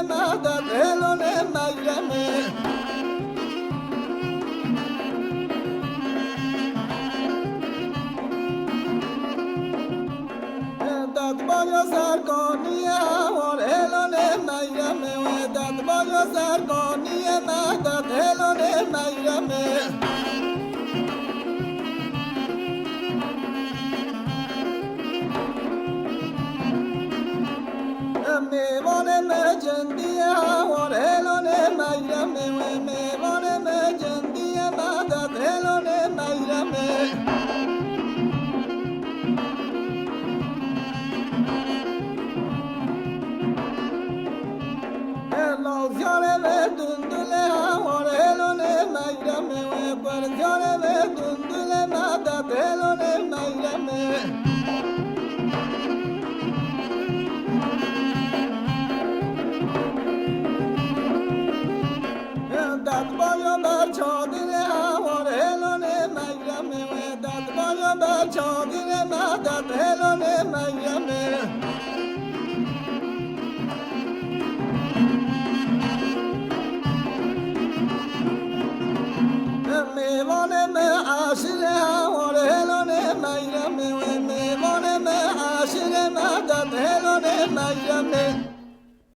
مدد هلون مگرمه داد بایا سرکانی هوار هلون مگرمه داد بایا سرکانی مدد هلون مگرمه میوان مجندی هوار هلون مگرمه میوان مجندی مدد هلون مگرمه لازیار و دندل هوار هلون مگرمه پرزیار و دندل مدد هلون مگرمه داد بایا بر چادر هوار هلون مگرمه داد بایا بر چادر مدد هلون مگرمه